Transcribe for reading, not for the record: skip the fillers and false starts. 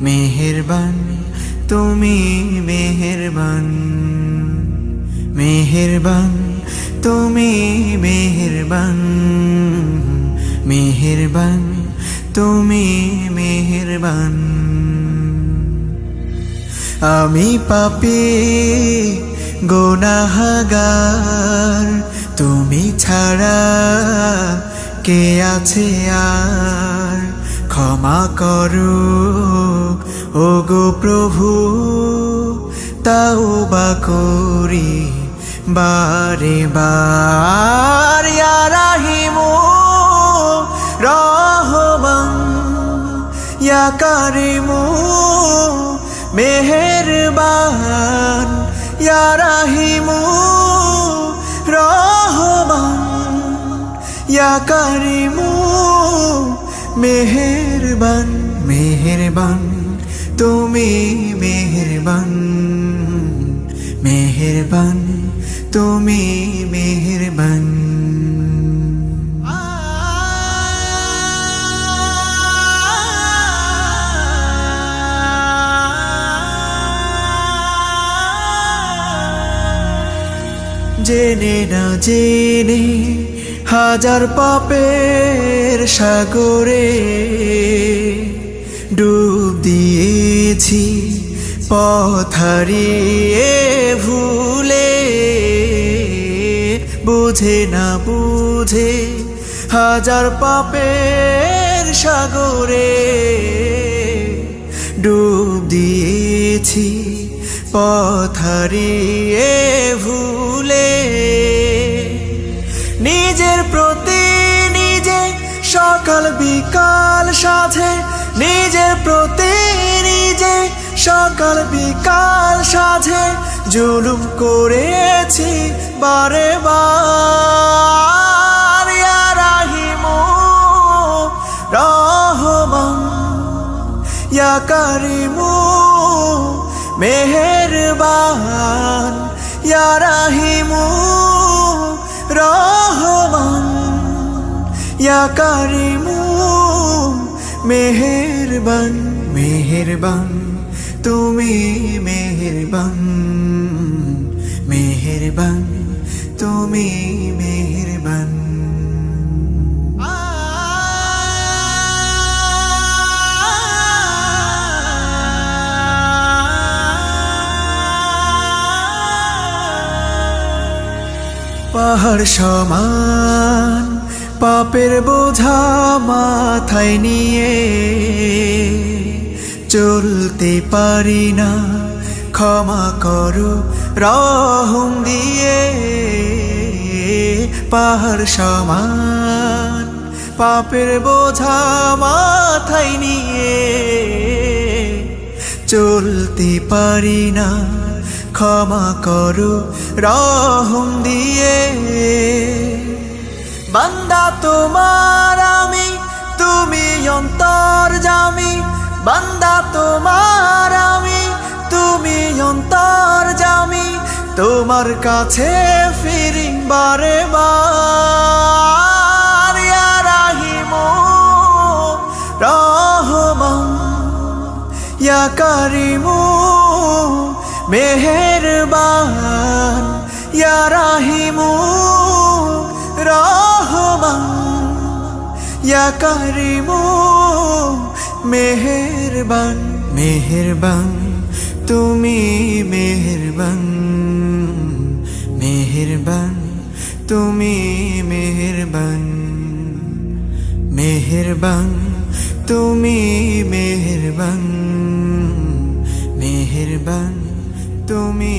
মেহেরবান তুমি মেহেরবান, মেহেরবান তুমি মেহেরবান, মেহেরবান তুমি মেহেরবান। আমি পাপী গুনাহগার, তুমি ছাড়া কে আছে আর? ক্ষমা করো ওগো প্রভু, তাওবা করি বারে বার। ইয়া রাহিমু রহমান, ইয়া কারিমু মেহেরবান, ইয়া রাহিমু রহমান, ইয়া কারিমু মেহেরবান। মেহেরবান তুমি মেহেরবান, মেহেরবান তুমি মেহেরবান। জেনে না জেনে হাজার পাপের সাগরে ডুব দিয়েছি, পথ হারিয়ে ভুলে। বুঝে না বুঝে হাজার পাপের সাগরে ডুব দিয়েছি, পথ হারিয়ে ভুলে। নিজের প্রতি নিজে সকাল বিকাল সাধে, নিজের প্রতি নিজে সকাল বিকাল সাধে জুলুম করেছি বারে বার। ইয়া রাহিমু রহমান, ইয়া কারিমু মেহেরবান, ইয়া রাহিমু রহমান, ইয়া কারিমু মেহেরবান। মেহেরবান তুমি মেহেরবান, মেহেরবান তুমি মেহেরবান। পাহাড় সমান পাপের বোঝা মাথায় নিয়ে চলতে পারি না, ক্ষমা করো রহম দিয়ে। পাহাড় সমান পাপের বোঝা মাথায় নিয়ে চলতে পারি না, ক্ষমা করো রহম দিয়ে। বান্দা তোমার আমি, তুমি অন্তর্যামী। বান্দা তোমার আমি, তুমি অন্তর্যামী। তোমার কাছে ফিরি বারে বার। ইয়া রাহিমু রহমান, ইয়া কারিমু মেহেরবান, ইয়া রাহিমু রহমান, ইয়া কারিমু মেহেরবান। মেহেরবান তুমি মেহেরবান, মেহেরবান তুমি মেহেরবান, মেহেরবান তুমি মেহেরবান, মেহেরবান তুমি